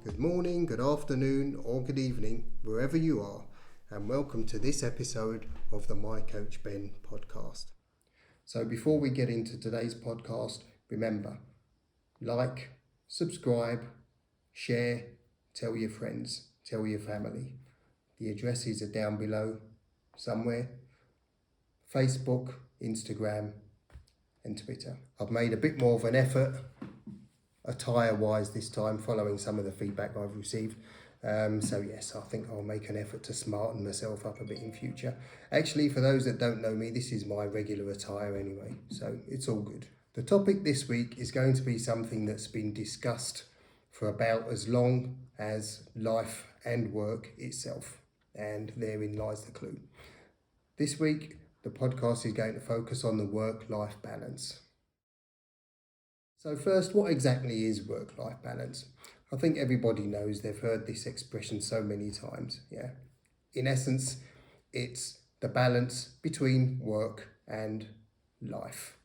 Good morning, good afternoon, or good evening, wherever you are, and welcome to this episode of the My Coach Ben podcast. So before we get into today's podcast, remember, like, subscribe, share, tell your friends, tell your family. The addresses are down below somewhere. Facebook, Instagram, and Twitter. I've made a bit more of an effort attire-wise this time, following some of the feedback I've received. So yes, I think I'll make an effort to smarten myself up a bit in future. Actually, for those that don't know me, this is my regular attire anyway, so it's all good. The topic this week is going to be something that's been discussed for about as long as life and work itself, and therein lies the clue. This week, the podcast is going to focus on the work-life balance. So first, what exactly is work-life balance? I think everybody knows, they've heard this expression so many times, yeah. In essence, it's the balance between work and life.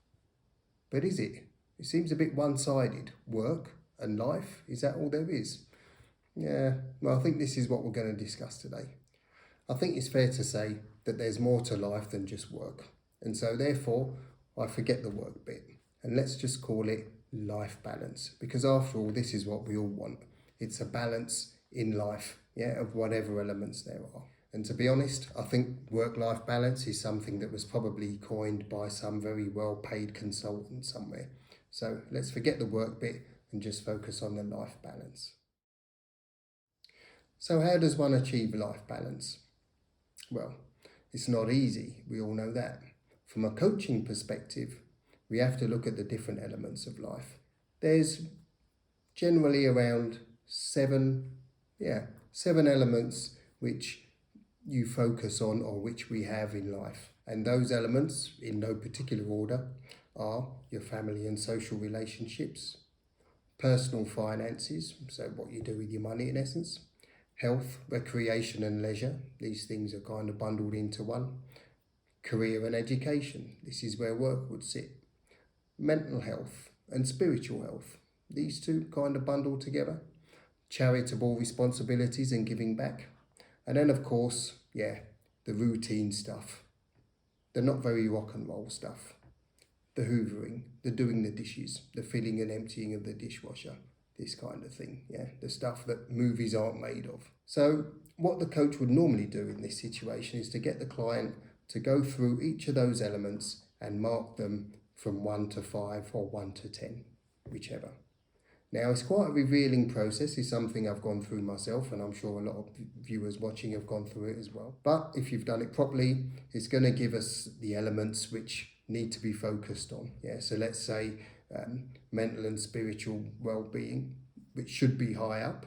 But is it? It seems a bit one-sided. Work and life, is that all there is? Yeah, well, I think this is what we're going to discuss today. I think it's fair to say that there's more to life than just work. And so therefore, I forget the work bit. And let's just call it life balance, because after all, this is what we all want. It's a balance in life, yeah, of whatever elements there are. And to be honest, I think work-life balance is something that was probably coined by some very well-paid consultant somewhere. So let's forget the work bit and just focus on the life balance. So how does one achieve life balance? Well, it's not easy, we all know that. From a coaching perspective, we have to look at the different elements of life. There's generally around seven elements which you focus on, or which we have in life. And those elements, in no particular order, are your family and social relationships, personal finances, so what you do with your money in essence, health, recreation and leisure, these things are kind of bundled into one, career and education, this is where work would sit, mental health and spiritual health, these two kind of bundled together, charitable responsibilities and giving back, and then of course, the routine stuff, the not very rock and roll stuff, the hoovering, the doing the dishes, the filling and emptying of the dishwasher, this kind of thing, the stuff that movies aren't made of. So what the coach would normally do in this situation is to get the client to go through each of those elements and mark them from 1 to 5 or 1 to 10, whichever. Now, it's quite a revealing process. It's something I've gone through myself, and I'm sure a lot of viewers watching have gone through it as well. But if you've done it properly, it's going to give us the elements which need to be focused on. So let's say mental and spiritual well-being, which should be high up,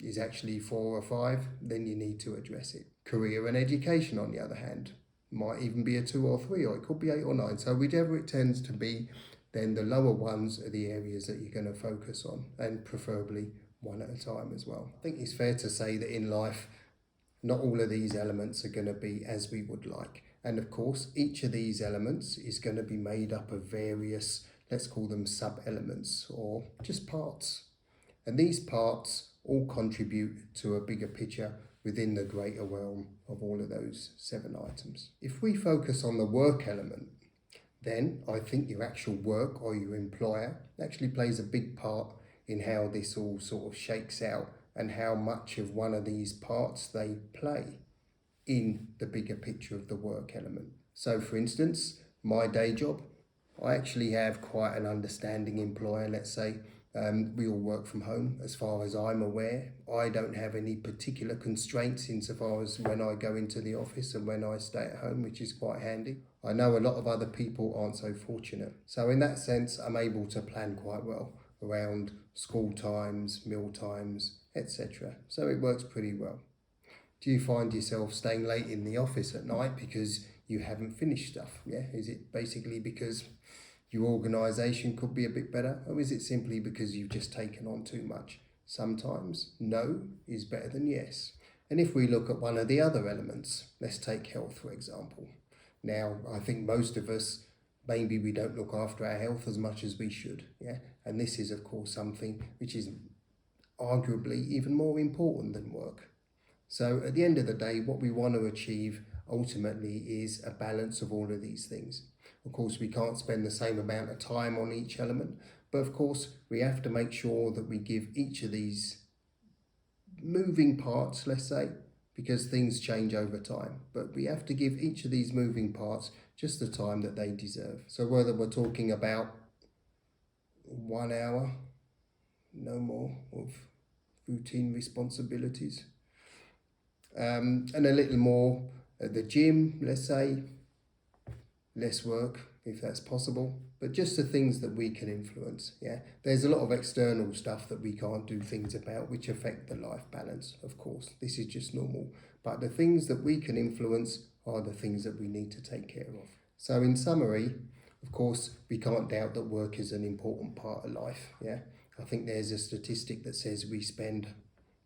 is actually 4 or 5, then you need to address it. Career and education, on the other hand, might even be a 2 or 3, or it could be 8 or 9. So whichever it tends to be, then the lower ones are the areas that you're going to focus on, and preferably one at a time as well. I think it's fair to say that in life, not all of these elements are going to be as we would like. And of course, each of these elements is going to be made up of various, let's call them sub-elements or just parts. And these parts all contribute to a bigger picture within the greater realm of all of those 7 items. If we focus on the work element, then I think your actual work or your employer actually plays a big part in how this all sort of shakes out and how much of one of these parts they play in the bigger picture of the work element. So for instance, my day job, I actually have quite an understanding employer, let's say. We all work from home as far as I'm aware. I don't have any particular constraints insofar as when I go into the office and when I stay at home, which is quite handy. I know a lot of other people aren't so fortunate. So in that sense, I'm able to plan quite well around school times, meal times, etc. So it works pretty well. Do you find yourself staying late in the office at night because you haven't finished stuff? Is it basically because your organisation could be a bit better, or is it simply because you've just taken on too much? Sometimes no is better than yes. And if we look at one of the other elements, let's take health for example. Now, I think most of us, maybe we don't look after our health as much as we should, and this is of course something which is arguably even more important than work. So at the end of the day, what we want to achieve ultimately is a balance of all of these things. Of course, we can't spend the same amount of time on each element, but of course, we have to make sure that we give each of these moving parts, let's say, because things change over time, but we have to give each of these moving parts just the time that they deserve. So whether we're talking about 1 hour, no more, of routine responsibilities, and a little more at the gym, let's say, less work if that's possible, but just the things that we can influence. Yeah, there's a lot of external stuff that we can't do things about which affect the life balance. Of course, this is just normal, but the things that we can influence are the things that we need to take care of. So in summary, of course, we can't doubt that work is an important part of life. Yeah, I think there's a statistic that says we spend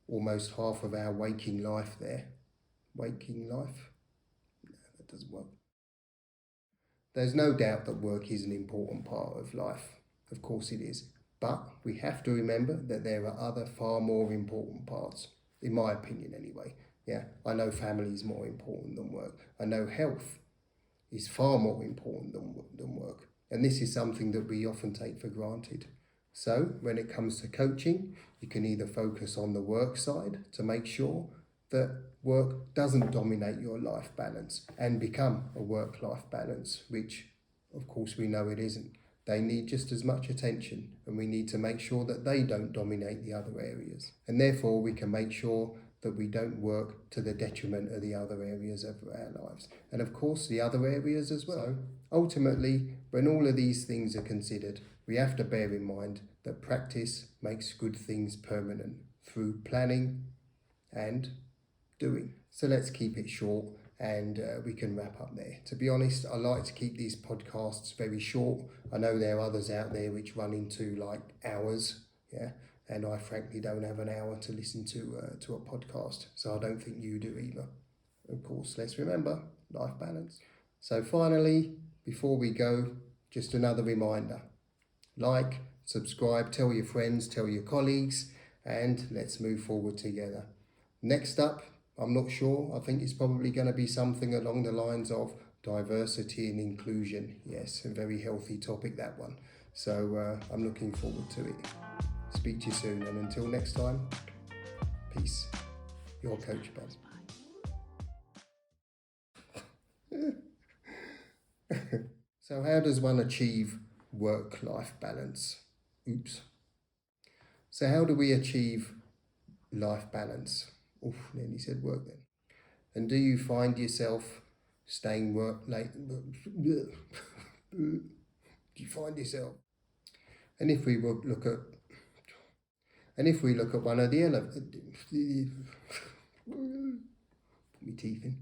almost half of our waking life there. Waking life? No, that doesn't work. There's no doubt that work is an important part of life. Of course it is. But we have to remember that there are other far more important parts, in my opinion anyway. Yeah, I know family is more important than work. I know health is far more important than work. And this is something that we often take for granted. So when it comes to coaching, you can either focus on the work side to make sure that work doesn't dominate your life balance and become a work-life balance, which of course we know it isn't. They need just as much attention, and we need to make sure that they don't dominate the other areas. And therefore we can make sure that we don't work to the detriment of the other areas of our lives. And of course the other areas as well. So ultimately, when all of these things are considered, we have to bear in mind that practice makes good things permanent through planning and doing. So let's keep it short and we can wrap up there. To be honest, I like to keep these podcasts very short. I know there are others out there which run into like hours, yeah, and I frankly don't have an hour to listen to a podcast, so I don't think you do either. Of course, let's remember life balance. So finally, before we go, just another reminder: like, subscribe, tell your friends, tell your colleagues, and let's move forward together. Next up, I'm not sure, I think it's probably going to be something along the lines of diversity and inclusion. Yes, a very healthy topic, that one. So I'm looking forward to it. Speak to you soon, and until next time, peace. Your Coach Buzz. So how does one achieve work-life balance? Oops. So how do we achieve life balance? Oof, nearly said work then. And do you find yourself staying work late? Do you find yourself? And if we look at one of the put my teeth in.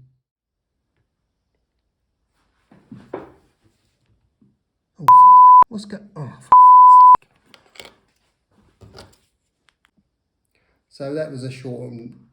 Oh fuck! What's going? Oh, for fuck's sake. So that was a short and